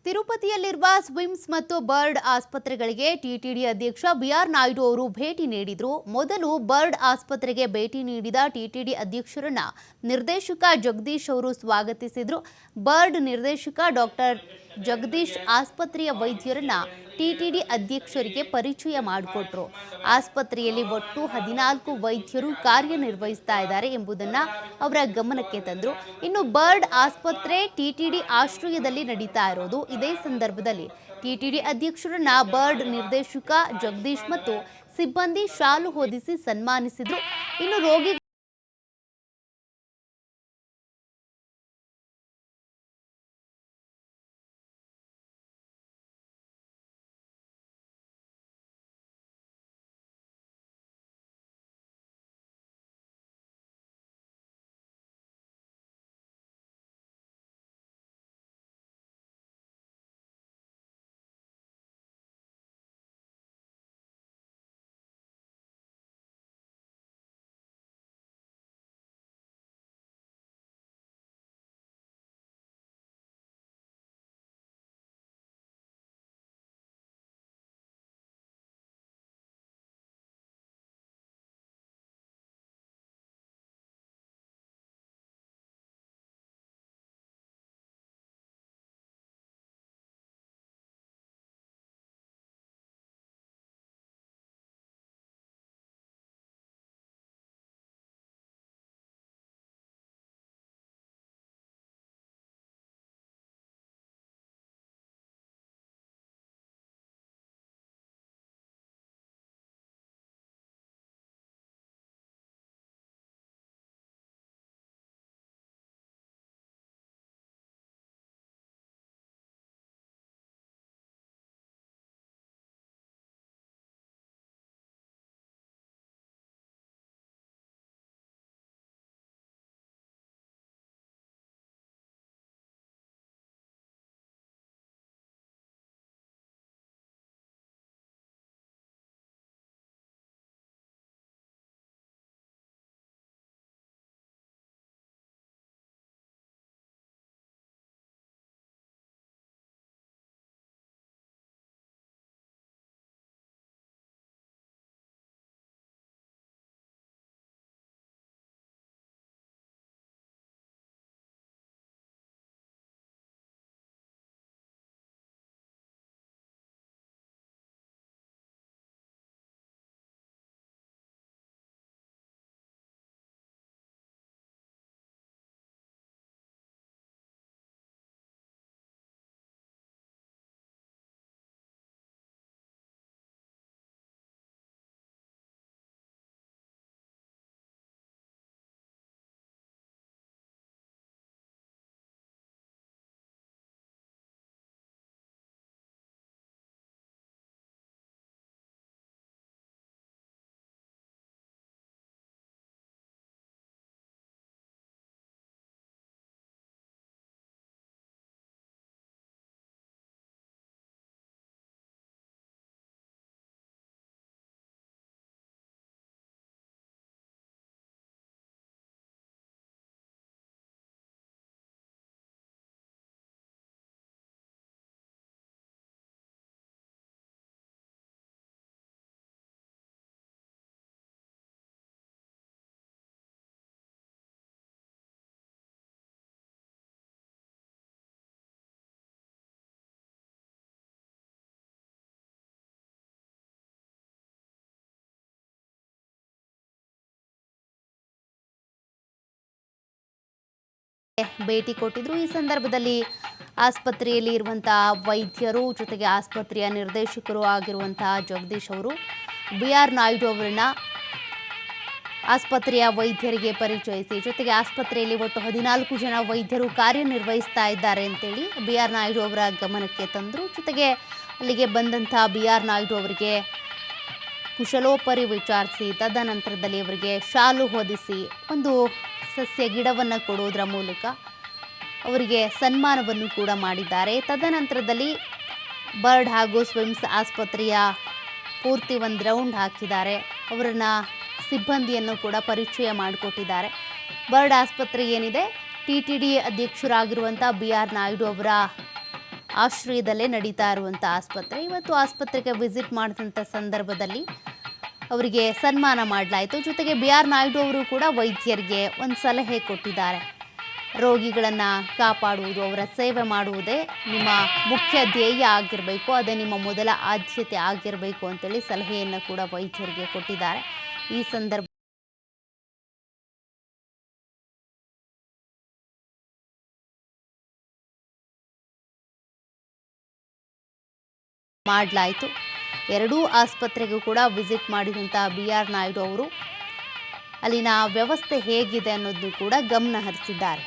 ತಿರುಪತಿಯಲ್ಲಿರುವ ಸ್ವಿಮ್ಸ್ ಮತ್ತು ಬರ್ಡ್ ಆಸ್ಪತ್ರೆಗಳಿಗೆ ಟಿಟಿಡಿ ಅಧ್ಯಕ್ಷ ಬಿಆರ್ ನಾಯ್ಡು ಅವರು ಭೇಟಿ ನೀಡಿದರು. ಮೊದಲು ಬರ್ಡ್ ಆಸ್ಪತ್ರೆಗೆ ಭೇಟಿ ನೀಡಿದ ಟಿಟಿಡಿ ಅಧ್ಯಕ್ಷರನ್ನ ನಿರ್ದೇಶಕ ಜಗದೀಶ್ ಅವರು ಸ್ವಾಗತಿಸಿದರು. ಬರ್ಡ್ ನಿರ್ದೇಶಕ ಡಾಕ್ಟರ್ ಜಗದೀಶ್ ಆಸ್ಪತ್ರೆಯ ವೈದ್ಯರನ್ನ ಟಿಟಿಡಿ ಅಧ್ಯಕ್ಷರಿಗೆ ಪರಿಚಯ ಮಾಡಿಕೊಟ್ರು. ಆಸ್ಪತ್ರೆಯಲ್ಲಿ ಒಟ್ಟು 14 ವೈದ್ಯರು ಕಾರ್ಯನಿರ್ವಹಿಸ್ತಾ ಇದ್ದಾರೆ ಎಂಬುದನ್ನ ಅವರ ಗಮನಕ್ಕೆ ತಂದರು. ಇನ್ನು ಬರ್ಡ್ ಆಸ್ಪತ್ರೆ ಟಿಟಿಡಿ ಆಶ್ರಯದಲ್ಲಿ ನಡೀತಾ ಇರೋದು. ಇದೇ ಸಂದರ್ಭದಲ್ಲಿ ಟಿಟಿಡಿ ಅಧ್ಯಕ್ಷರನ್ನ ಬರ್ಡ್ ನಿರ್ದೇಶಕ ಜಗದೀಶ್ ಮತ್ತು ಸಿಬ್ಬಂದಿ ಶಾಲು ಹೊದಿಸಿ ಸನ್ಮಾನಿಸಿದ್ರು. ಇನ್ನು ರೋಗಿ ಭೇಟಿ ಕೊಟ್ಟಿದ್ರು. ಈ ಸಂದರ್ಭದಲ್ಲಿ ಆಸ್ಪತ್ರೆಯಲ್ಲಿ ಇರುವಂತಹ ವೈದ್ಯರು ಜೊತೆಗೆ ಆಸ್ಪತ್ರೆಯ ನಿರ್ದೇಶಕರು ಆಗಿರುವಂತಹ ಜಗದೀಶ್ ಅವರು ಬಿಆರ್ ನಾಯ್ಡು ಅವರನ್ನ ಆಸ್ಪತ್ರೆಯ ವೈದ್ಯರಿಗೆ ಪರಿಚಯಿಸಿ, ಜೊತೆಗೆ ಆಸ್ಪತ್ರೆಯಲ್ಲಿ ಒಟ್ಟು 14 ಜನ ವೈದ್ಯರು ಕಾರ್ಯನಿರ್ವಹಿಸ್ತಾ ಇದ್ದಾರೆ ಅಂತೇಳಿ ಬಿಆರ್ ನಾಯ್ಡು ಅವರ ಗಮನಕ್ಕೆ ತಂದರು. ಜೊತೆಗೆ ಅಲ್ಲಿಗೆ ಬಂದಂತಹ ಬಿಆರ್ ನಾಯ್ಡು ಅವರಿಗೆ ಕುಶಲೋಪರಿ ವಿಚಾರಿಸಿ ತದನಂತರದಲ್ಲಿ ಅವರಿಗೆ ಶಾಲು ಹೊದಿಸಿ ಒಂದು ಸಸ್ಯ ಗಿಡವನ್ನು ಕೊಡೋದರ ಮೂಲಕ ಅವರಿಗೆ ಸನ್ಮಾನವನ್ನು ಕೂಡ ಮಾಡಿದ್ದಾರೆ. ತದನಂತರದಲ್ಲಿ ಬರ್ಡ್ ಹಾಗೂ ಸ್ವಿಮ್ಸ್ ಆಸ್ಪತ್ರೆಯ ಪೂರ್ತಿ ಒಂದು ರೌಂಡ್ ಹಾಕಿದ್ದಾರೆ. ಅವರನ್ನು ಸಿಬ್ಬಂದಿಯನ್ನು ಕೂಡ ಪರಿಚಯ ಮಾಡಿಕೊಟ್ಟಿದ್ದಾರೆ. ಬರ್ಡ್ ಆಸ್ಪತ್ರೆ ಏನಿದೆ ಟಿಟಿಡಿ ಅಧ್ಯಕ್ಷರಾಗಿರುವಂಥ ಬಿಆರ್ ನಾಯ್ಡು ಅವರ ಆಶ್ರಯದಲ್ಲೇ ನಡೀತಾ ಇರುವಂಥ ಆಸ್ಪತ್ರೆ. ಇವತ್ತು ಆಸ್ಪತ್ರೆಗೆ ವಿಸಿಟ್ ಮಾಡಿದಂಥ ಸಂದರ್ಭದಲ್ಲಿ ಅವರಿಗೆ ಸನ್ಮಾನ ಮಾಡಲಾಯಿತು. ಜೊತೆಗೆ BR ನಾಯ್ಡು ಅವರು ಕೂಡ ವೈದ್ಯರಿಗೆ ಒಂದು ಸಲಹೆ ಕೊಟ್ಟಿದ್ದಾರೆ. ರೋಗಿಗಳನ್ನು ಕಾಪಾಡುವುದು, ಅವರ ಸೇವೆ ಮಾಡುವುದೇ ನಿಮ್ಮ ಮುಖ್ಯ ಧ್ಯೇಯ ಆಗಿರಬೇಕು, ಅದೇ ನಿಮ್ಮ ಮೊದಲ ಆದ್ಯತೆ ಆಗಿರಬೇಕು ಅಂತೇಳಿ ಸಲಹೆಯನ್ನು ಕೂಡ ವೈದ್ಯರಿಗೆ ಕೊಟ್ಟಿದ್ದಾರೆ. ಈ ಸಂದರ್ಭ ಮಾಡಲಾಯಿತು. ಎರಡೂ ಆಸ್ಪತ್ರೆಗೂ ಕೂಡ ವಿಸಿಟ್ ಮಾಡಿದಂಥ BR ನಾಯ್ಡು ಅವರು ಅಲ್ಲಿನ ವ್ಯವಸ್ಥೆ ಹೇಗಿದೆ ಅನ್ನೋದನ್ನು ಕೂಡ ಗಮನ ಹರಿಸಿದ್ದಾರೆ.